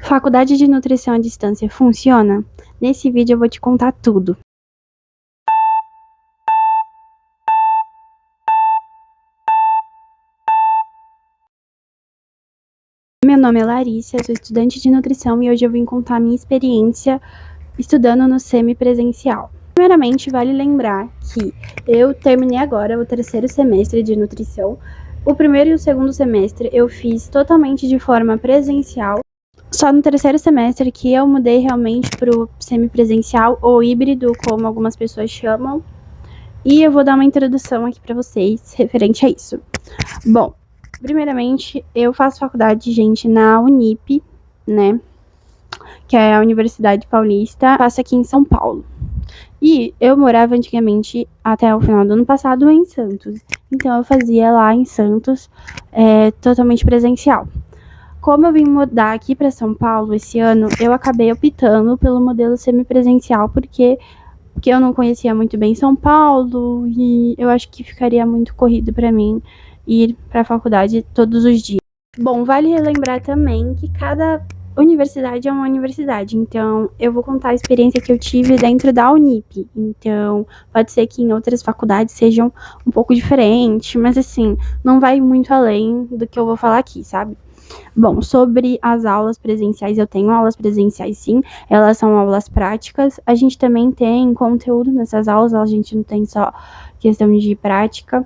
Faculdade de Nutrição à Distância funciona? Nesse vídeo eu vou te contar tudo. Meu nome é Larissa, eu sou estudante de nutrição e hoje eu vim contar a minha experiência estudando no semipresencial. Primeiramente, vale lembrar que eu terminei agora o terceiro semestre de nutrição. O primeiro e o segundo semestre eu fiz totalmente de forma presencial. Só no terceiro semestre que eu mudei realmente para o semipresencial ou híbrido, como algumas pessoas chamam. E eu vou dar uma introdução aqui para vocês referente a isso. Bom, primeiramente, eu faço faculdade, gente, na Unip, né? Que é a Universidade Paulista, faço aqui em São Paulo. E eu morava antigamente, até o final do ano passado, em Santos. Então eu fazia lá em Santos, totalmente presencial. Como eu vim mudar aqui para São Paulo esse ano, eu acabei optando pelo modelo semipresencial, porque eu não conhecia muito bem São Paulo e eu acho que ficaria muito corrido para mim ir para a faculdade todos os dias. Bom, vale relembrar também que cada universidade é uma universidade, então eu vou contar a experiência que eu tive dentro da Unip. Então, pode ser que em outras faculdades sejam um pouco diferentes, mas assim, não vai muito além do que eu vou falar aqui, sabe? Bom, sobre as aulas presenciais, eu tenho aulas presenciais sim, elas são aulas práticas. A gente também tem conteúdo nessas aulas, a gente não tem só questão de prática.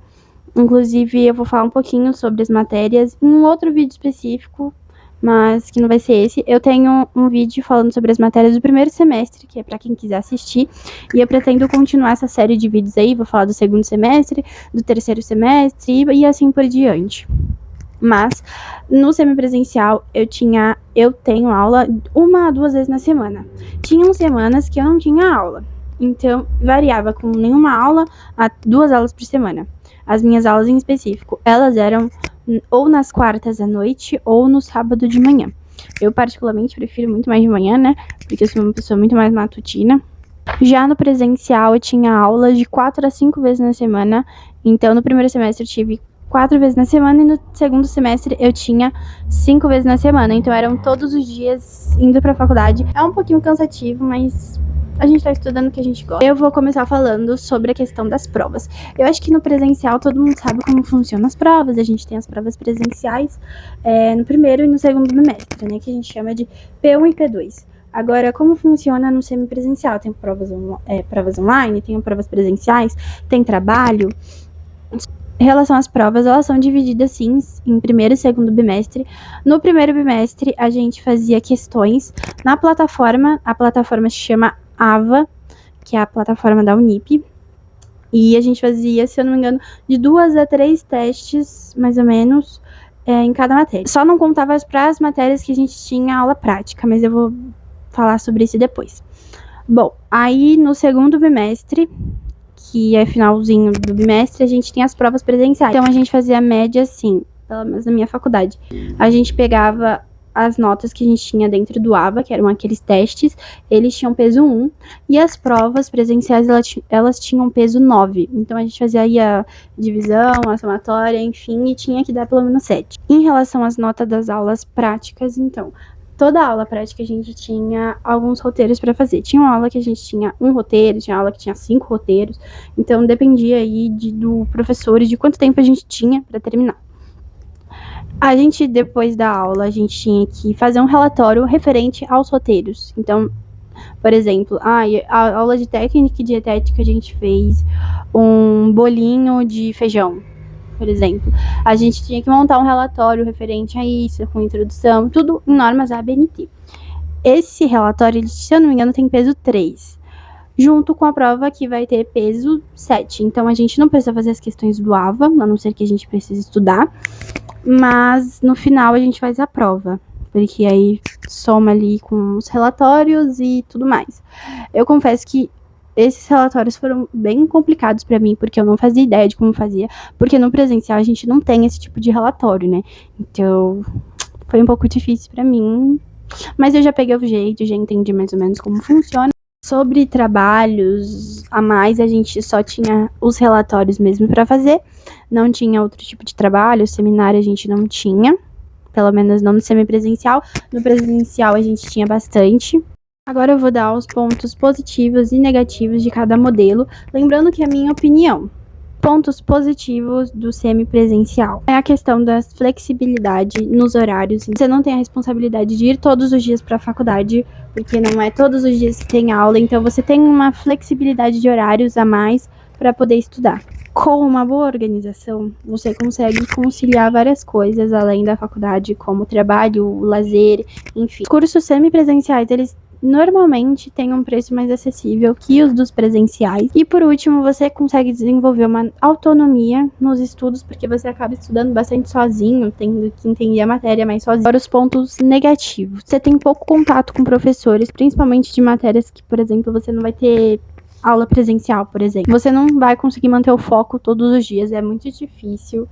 Inclusive, eu vou falar um pouquinho sobre as matérias em um outro vídeo específico, mas que não vai ser esse. Eu tenho um vídeo falando sobre as matérias do primeiro semestre, que é para quem quiser assistir, e eu pretendo continuar essa série de vídeos aí, vou falar do segundo semestre, do terceiro semestre e assim por diante. Mas no semipresencial eu tenho aula 1 a 2 vezes na semana. Tinham semanas que eu não tinha aula, então variava com nenhuma aula a 2 aulas por semana. As minhas aulas em específico, elas eram ou nas quartas à noite ou no sábado de manhã. Eu particularmente prefiro muito mais de manhã, né? Porque eu sou uma pessoa muito mais matutina. Já no presencial eu tinha aula de 4 a 5 vezes na semana. Então no primeiro semestre eu tive 4 vezes na semana e no segundo semestre eu tinha 5 vezes na semana. Então eram todos os dias indo pra faculdade. É um pouquinho cansativo, mas a gente tá estudando o que a gente gosta. Eu vou começar falando sobre a questão das provas. Eu acho que no presencial todo mundo sabe como funcionam as provas. A gente tem as provas presenciais no primeiro e no segundo bimestre, né? Que a gente chama de P1 e P2. Agora, como funciona no semipresencial? Tem provas online, tem provas presenciais, tem trabalho. Em relação às provas, elas são divididas, sim, em primeiro e segundo bimestre. No primeiro bimestre, a gente fazia questões na plataforma. A plataforma se chama AVA, que é a plataforma da Unip. E a gente fazia, se eu não me engano, de 2 a 3 testes, mais ou menos, em cada matéria. Só não contava para as matérias que a gente tinha aula prática, mas eu vou falar sobre isso depois. Bom, aí no segundo bimestre, que é finalzinho do bimestre, a gente tem as provas presenciais. Então a gente fazia a média assim, pelo menos na minha faculdade. A gente pegava as notas que a gente tinha dentro do AVA, que eram aqueles testes, eles tinham peso 1, e as provas presenciais, elas tinham peso 9. Então a gente fazia aí a divisão, a somatória, enfim, e tinha que dar pelo menos 7. Em relação às notas das aulas práticas, então, toda aula prática a gente tinha alguns roteiros para fazer. Tinha uma aula que a gente tinha um roteiro, tinha aula que tinha 5 roteiros. Então dependia aí do professor e de quanto tempo a gente tinha para terminar. A gente, depois da aula, a gente tinha que fazer um relatório referente aos roteiros. Então, por exemplo, a aula de técnica e dietética a gente fez um bolinho de feijão, por exemplo. A gente tinha que montar um relatório referente a isso, com introdução, tudo em normas ABNT. Esse relatório, ele, se eu não me engano, tem peso 3, junto com a prova que vai ter peso 7. Então, a gente não precisa fazer as questões do AVA, a não ser que a gente precise estudar, mas no final a gente faz a prova, porque aí soma ali com os relatórios e tudo mais. Eu confesso que esses relatórios foram bem complicados para mim, porque eu não fazia ideia de como fazia, porque no presencial a gente não tem esse tipo de relatório, né? Então, foi um pouco difícil para mim, mas eu já peguei o jeito, já entendi mais ou menos como funciona. Sobre trabalhos a mais, a gente só tinha os relatórios mesmo para fazer, não tinha outro tipo de trabalho, seminário a gente não tinha. pelo menos não no semipresencial. No presencial a gente tinha bastante. Agora eu vou dar os pontos positivos e negativos de cada modelo, lembrando que é a minha opinião. Pontos positivos do semipresencial é a questão da flexibilidade nos horários. Você não tem a responsabilidade de ir todos os dias para a faculdade, porque não é todos os dias que tem aula, então você tem uma flexibilidade de horários a mais para poder estudar. Com uma boa organização, você consegue conciliar várias coisas além da faculdade, como trabalho, lazer, enfim. Os cursos semipresenciais, eles normalmente tem um preço mais acessível que os dos presenciais. E por último, você consegue desenvolver uma autonomia nos estudos, porque você acaba estudando bastante sozinho, tendo que entender a matéria mais sozinho. Agora, os pontos negativos. Você tem pouco contato com professores, principalmente de matérias que, por exemplo, você não vai ter aula presencial, por exemplo. Você não vai conseguir manter o foco todos os dias, é muito difícil,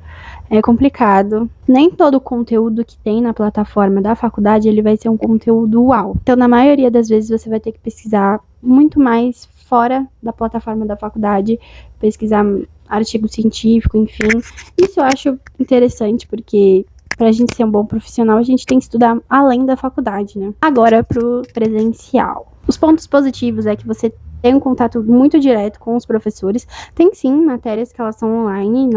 é complicado. Nem todo o conteúdo que tem na plataforma da faculdade, ele vai ser um conteúdo uau. Então, na maioria das vezes, você vai ter que pesquisar muito mais fora da plataforma da faculdade, pesquisar artigo científico, enfim. Isso eu acho interessante, porque pra gente ser um bom profissional, a gente tem que estudar além da faculdade, né? Agora, pro presencial. Os pontos positivos é que você tem um contato muito direto com os professores. Tem sim matérias que elas são online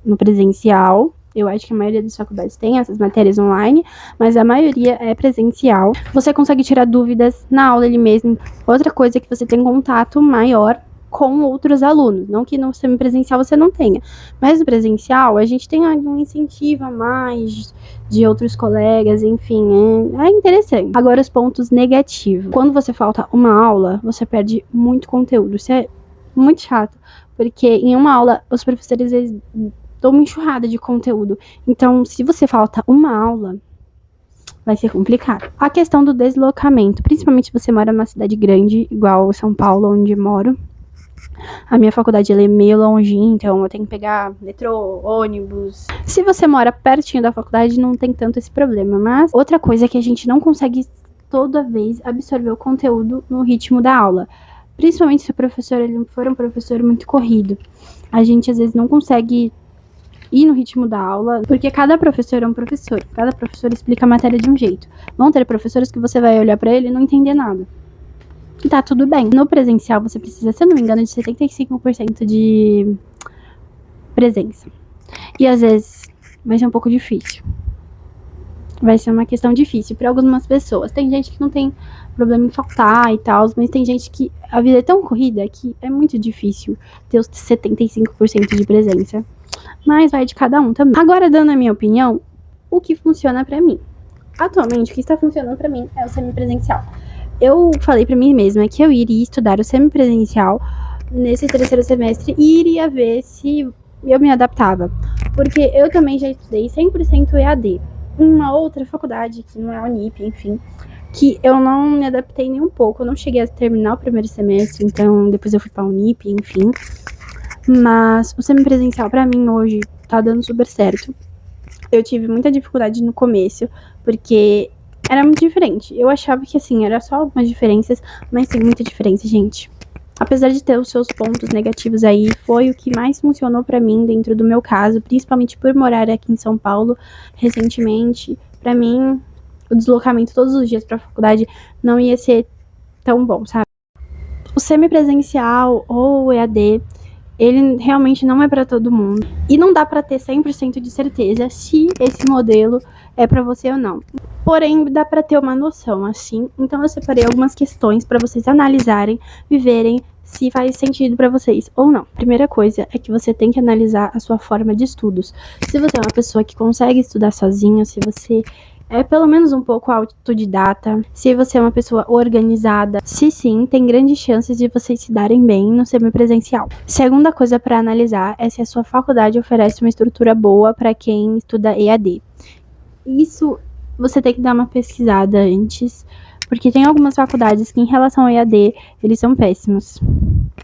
no presencial. Eu acho que a maioria das faculdades tem essas matérias online, mas a maioria é presencial. Você consegue tirar dúvidas na aula ali mesmo. Outra coisa é que você tem contato maior com outros alunos. Não que no semipresencial você não tenha, mas no presencial a gente tem um incentivo a mais de outros colegas, enfim, é interessante. Agora os pontos negativos. Quando você falta uma aula, você perde muito conteúdo. Isso é muito chato, porque em uma aula os professores eles dão uma enxurrada de conteúdo. Então, se você falta uma aula, vai ser complicado. A questão do deslocamento, principalmente se você mora numa cidade grande, igual São Paulo, onde moro. A minha faculdade ela é meio longe, então eu tenho que pegar metrô, ônibus. Se você mora pertinho da faculdade, não tem tanto esse problema. Mas outra coisa é que a gente não consegue toda vez absorver o conteúdo no ritmo da aula. Principalmente se o professor ele for um professor muito corrido. A gente às vezes não consegue ir no ritmo da aula, porque cada professor é um professor. Cada professor explica a matéria de um jeito. Vão ter professores que você vai olhar pra ele e não entender nada. E tá tudo bem. No presencial, você precisa, se eu não me engano, de 75% de presença. E às vezes vai ser um pouco difícil. Vai ser uma questão difícil para algumas pessoas. Tem gente que não tem problema em faltar e tal, mas tem gente que a vida é tão corrida que é muito difícil ter os 75% de presença. Mas vai de cada um também. Agora, dando a minha opinião, o que funciona pra mim? Atualmente, o que está funcionando pra mim é o semipresencial. Eu falei pra mim mesma que eu iria estudar o semipresencial nesse terceiro semestre e iria ver se eu me adaptava. Porque eu também já estudei 100% EAD. Uma outra faculdade, que não é a Unip, enfim, que eu não me adaptei nem um pouco. Eu não cheguei a terminar o primeiro semestre, então depois eu fui pra Unip, enfim. Mas o semipresencial pra mim hoje tá dando super certo. Eu tive muita dificuldade no começo, porque era muito diferente. Eu achava que, assim, era só algumas diferenças, mas tem muita diferença, gente. Apesar de ter os seus pontos negativos aí, foi o que mais funcionou pra mim dentro do meu caso, principalmente por morar aqui em São Paulo recentemente. Pra mim, o deslocamento todos os dias pra faculdade não ia ser tão bom, sabe? O semipresencial ou o EAD, ele realmente não é pra todo mundo. E não dá pra ter 100% de certeza se esse modelo é pra você ou não. Porém, dá pra ter uma noção, assim. Então eu separei algumas questões pra vocês analisarem e verem se faz sentido pra vocês ou não. Primeira coisa é que você tem que analisar a sua forma de estudos. Se você é uma pessoa que consegue estudar sozinha, se você é pelo menos um pouco autodidata, se você é uma pessoa organizada, se sim, tem grandes chances de vocês se darem bem no semipresencial. Segunda coisa para analisar é se a sua faculdade oferece uma estrutura boa para quem estuda EAD. Isso você tem que dar uma pesquisada antes, porque tem algumas faculdades que em relação ao EAD, eles são péssimos.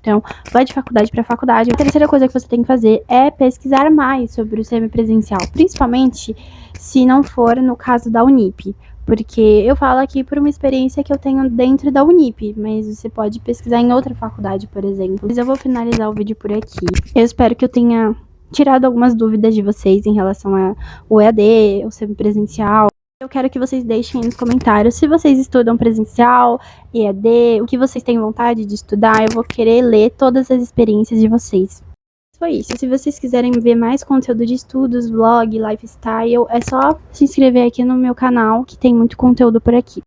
Então, vai de faculdade para faculdade. A terceira coisa que você tem que fazer é pesquisar mais sobre o semipresencial, principalmente se não for no caso da Unip. Porque eu falo aqui por uma experiência que eu tenho dentro da Unip, mas você pode pesquisar em outra faculdade, por exemplo. Mas eu vou finalizar o vídeo por aqui. Eu espero que eu tenha tirado algumas dúvidas de vocês em relação ao EAD, ou semipresencial. Eu quero que vocês deixem aí nos comentários se vocês estudam presencial, EAD, o que vocês têm vontade de estudar. Eu vou querer ler todas as experiências de vocês. Foi isso. Se vocês quiserem ver mais conteúdo de estudos, vlog, lifestyle, é só se inscrever aqui no meu canal, que tem muito conteúdo por aqui.